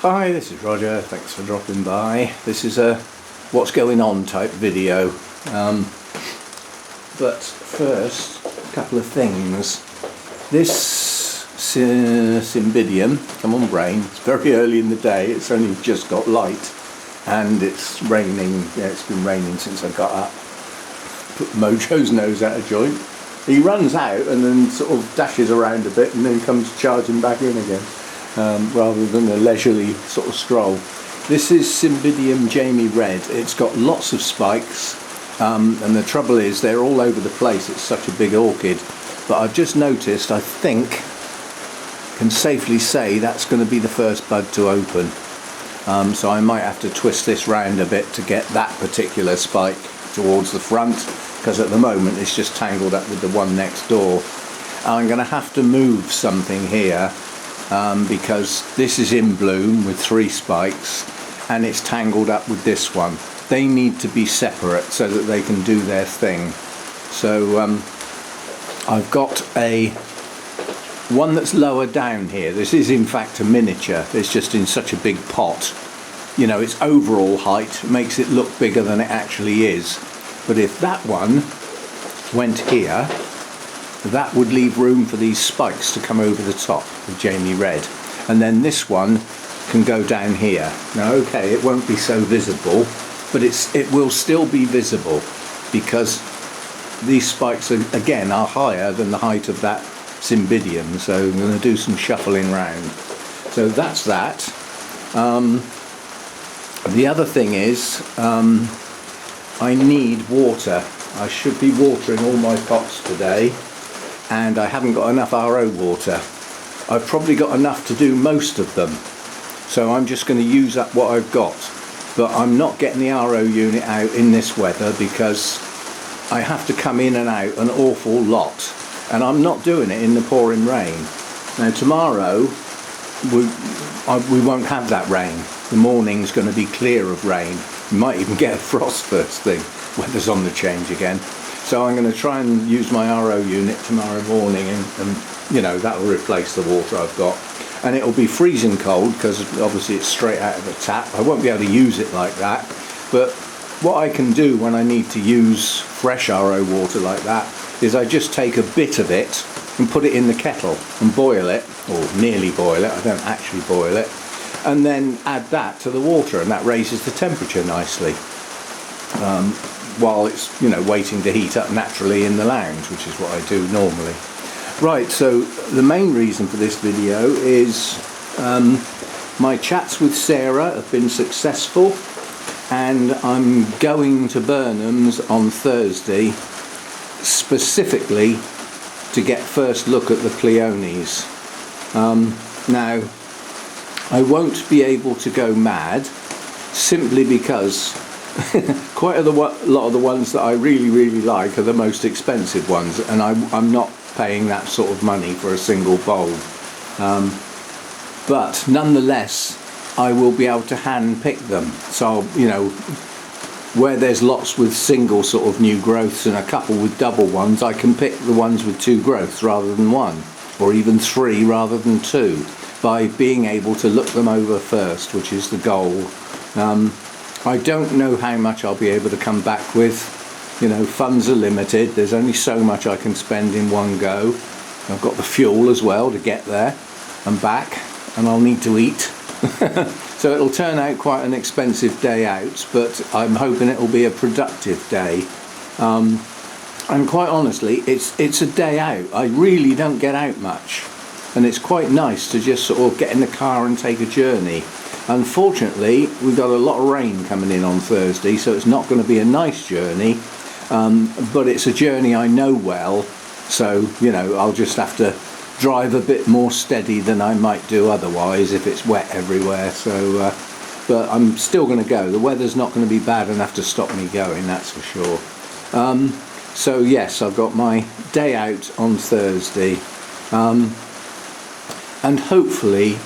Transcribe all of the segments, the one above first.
Hi, this is Roger, thanks for dropping by. This is a what's going on type video. But first, a couple of things. This Cymbidium, come on brain, it's very early in the day, it's only just got light and it's raining. Yeah, it's been raining since I got up. Put Mojo's nose out of joint. He runs out and then sort of dashes around a bit and then comes charging back in again. Rather than a leisurely sort of stroll. This is Cymbidium Jamie Red. It's got lots of spikes, and the trouble is they're all over the place. It's such a big orchid. But I've just noticed, I think, can safely say that's going to be the first bud to open. So I might have to twist this round a bit to get that particular spike towards the front, because at the moment it's just tangled up with the one next door. I'm going to have to move something here. Because this is in bloom with 3 spikes and it's tangled up with this one. They need to be separate so that they can do their thing. So I've got one that's lower down here. This is in fact a miniature. It's just in such a big pot. You know, its overall height makes it look bigger than it actually is. But if that one went here, that would leave room for these spikes to come over the top of Jamie Red, and then this one can go down here. Now okay, it won't be so visible, but it will still be visible because these spikes are, again, are higher than the height of that Cymbidium, so I'm going to do some shuffling round. So that's that. The other thing is I need water. I should be watering all my pots today, and I haven't got enough RO water. I've probably got enough to do most of them, so I'm just going to use up what I've got. But I'm not getting the RO unit out in this weather because I have to come in and out an awful lot, and I'm not doing it in the pouring rain. Now tomorrow we won't have that rain. The morning's going to be clear of rain. You might even get a frost first thing. Weather's on the change again. So I'm going to try and use my RO unit tomorrow morning, and you know, that will replace the water I've got. And it will be freezing cold because obviously it's straight out of the tap. I won't be able to use it like that. But what I can do when I need to use fresh RO water like that is I just take a bit of it and put it in the kettle and boil it, or nearly boil it. I don't actually boil it. And then add that to the water, and that raises the temperature nicely. While it's, you know, waiting to heat up naturally in the lounge, which is what I do normally. Right, so the main reason for this video is my chats with Sara have been successful, and I'm going to Burnhams on Thursday specifically to get first look at the Pleiones. Now, I won't be able to go mad simply because quite a lot of the ones that I really like are the most expensive ones, and I'm not paying that sort of money for a single bulb. But nonetheless, I will be able to hand pick them. So, you know, where there's lots with single sort of new growths and a couple with double ones, I can pick the ones with 2 growths rather than 1, or even 3 rather than 2, by being able to look them over first, which is the goal. I don't know how much I'll be able to come back with. You know, funds are limited. There's only so much I can spend in one go. I've got the fuel as well to get there and back, and I'll need to eat. So it'll turn out quite an expensive day out, but I'm hoping it'll be a productive day. And quite honestly, it's a day out. I really don't get out much, and it's quite nice to just sort of get in the car and take a journey. Unfortunately, we've got a lot of rain coming in on Thursday, so it's not going to be a nice journey, but it's a journey I know well, so, you know, I'll just have to drive a bit more steady than I might do otherwise if it's wet everywhere. So, but I'm still going to go. The weather's not going to be bad enough to stop me going, that's for sure. So yes, I've got my day out on Thursday, and hopefully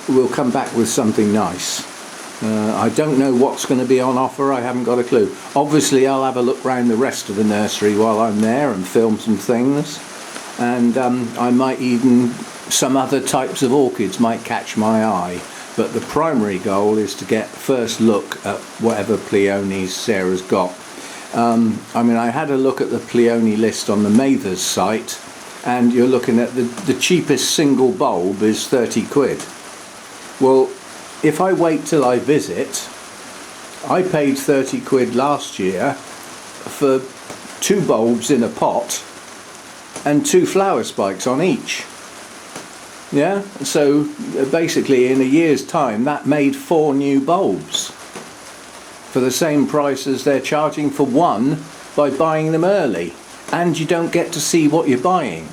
we'll come back with something nice. I don't know what's going to be on offer. I haven't got a clue. Obviously I'll have a look round the rest of the nursery while I'm there and film some things, and I might even, some other types of orchids might catch my eye. but the primary goal is to get first look at whatever Pleiones Sarah's got. I mean, I had a look at the Pleione list on the Mathers site, and you're looking at the cheapest single bulb is 30 quid. Well, if I wait till I visit, I paid 30 quid last year for 2 bulbs in a pot and 2 flower spikes on each. Yeah, so basically in a year's time that made 4 new bulbs for the same price as they're charging for one by buying them early, and you don't get to see what you're buying.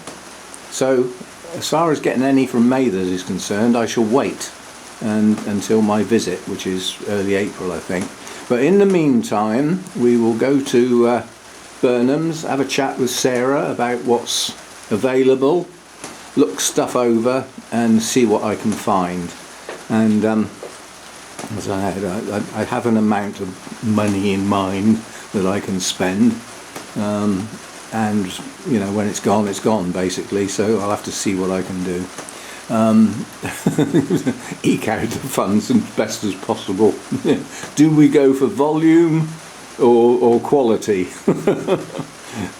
So as far as getting any from Mathers is concerned, I shall wait until my visit, which is early April, I think. But in the meantime, we will go to Burnhams, have a chat with Sara about what's available, look stuff over and see what I can find. And as I have an amount of money in mind that I can spend, and you know, when it's gone basically, so I'll have to see what I can do. Eke out the funds as best as possible. Do we go for volume or quality?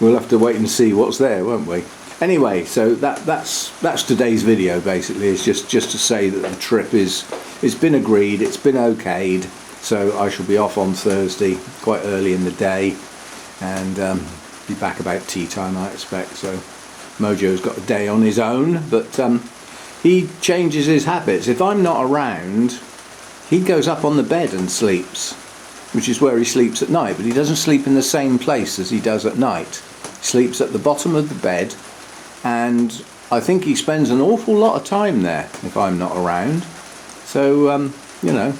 We'll have to wait and see what's there, won't we? Anyway, so that's today's video. Basically, it's just to say that the trip it's been agreed, it's been okayed, so I shall be off on Thursday quite early in the day, and be back about tea time, I expect. So Mojo's got a day on his own, but he changes his habits. If I'm not around, he goes up on the bed and sleeps, which is where he sleeps at night, but he doesn't sleep in the same place as he does at night. He sleeps at the bottom of the bed, and I think he spends an awful lot of time there if I'm not around. So, you know,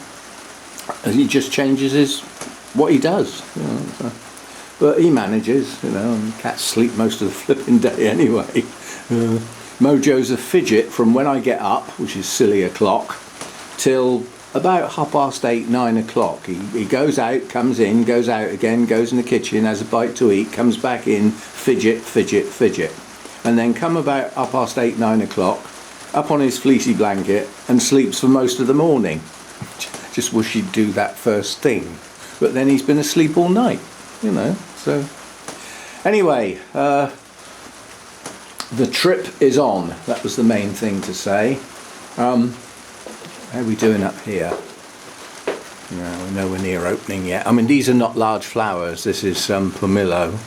he just changes what he does. You know, so. But he manages, you know, and cats sleep most of the flipping day anyway. Mojo's a fidget from when I get up, which is silly o'clock, till about 8:30, 9 o'clock. He goes out, comes in, goes out again, goes in the kitchen, has a bite to eat, comes back in, fidget, fidget, fidget. And then come about 8:30, 9 o'clock, up on his fleecy blanket and sleeps for most of the morning. Just wish he'd do that first thing. But then he's been asleep all night, you know, so. Anyway, the trip is on. That was the main thing to say. How are we doing up here? No, we're nowhere near opening yet. I mean, these are not large flowers. This is pomelo.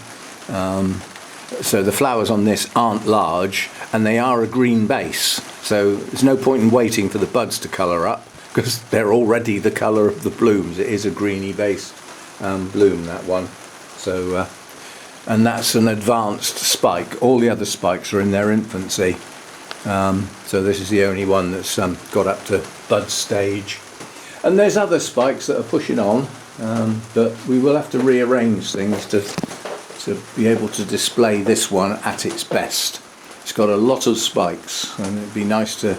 So the flowers on this aren't large, and they are a green base. So there's no point in waiting for the buds to colour up, because they're already the colour of the blooms. It is a greeny base bloom, that one. So. And that's an advanced spike. All the other spikes are in their infancy. So this is the only one that's got up to bud stage. And there's other spikes that are pushing on, but we will have to rearrange things to be able to display this one at its best. It's got a lot of spikes, and it'd be nice to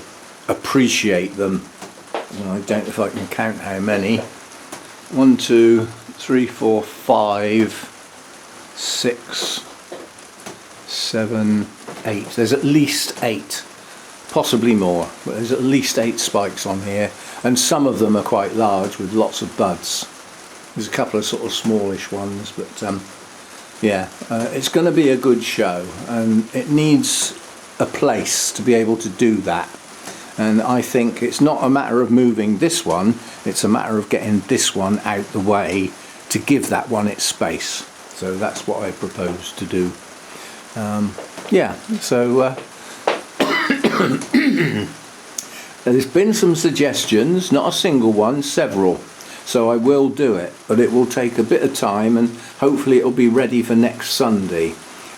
appreciate them. Well, I don't know if I can count how many. 1, 2, 3, 4, 5, 6, 7, 8. There's at least 8, possibly more, but there's at least 8 spikes on here, and some of them are quite large with lots of buds. There's a couple of sort of smallish ones, but yeah, it's going to be a good show, and it needs a place to be able to do that. And I think it's not a matter of moving this one, it's a matter of getting this one out the way to give that one its space. So that's what I propose to do. Yeah, so there's been some suggestions, not a single one, several. So I will do it, but it will take a bit of time, and hopefully it'll be ready for next Sunday.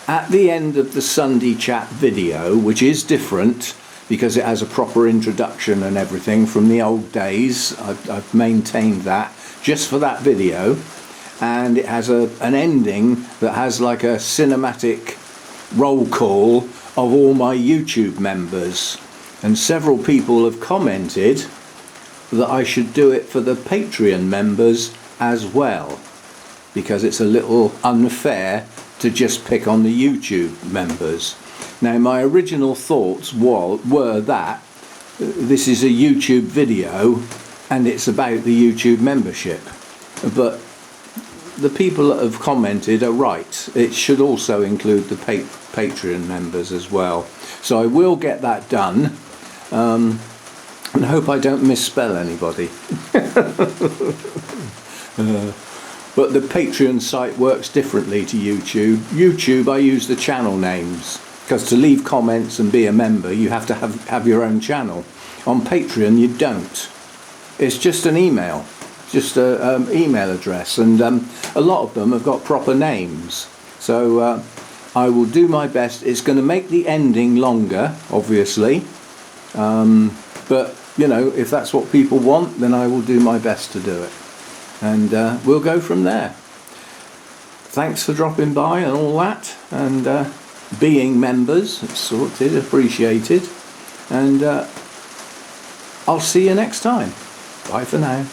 At the end of the Sunday chat video, which is different because it has a proper introduction and everything from the old days, I've maintained that just for that video. And it has an ending that has like a cinematic roll call of all my YouTube members, and several people have commented that I should do it for the Patreon members as well, because it's a little unfair to just pick on the YouTube members. Now, my original thoughts were that this is a YouTube video and it's about the YouTube membership, but the people that have commented are right. It should also include the Patreon members as well. So I will get that done, and hope I don't misspell anybody. But the Patreon site works differently to YouTube. YouTube, I use the channel names, because to leave comments and be a member you have to have your own channel. On Patreon you don't. It's just an email, just an email address, and a lot of them have got proper names. So I will do my best. It's going to make the ending longer, obviously, but you know, if that's what people want, then I will do my best to do it, and we'll go from there. Thanks for dropping by and all that, and being members. It's sorted, appreciated, and I'll see you next time. Bye for now.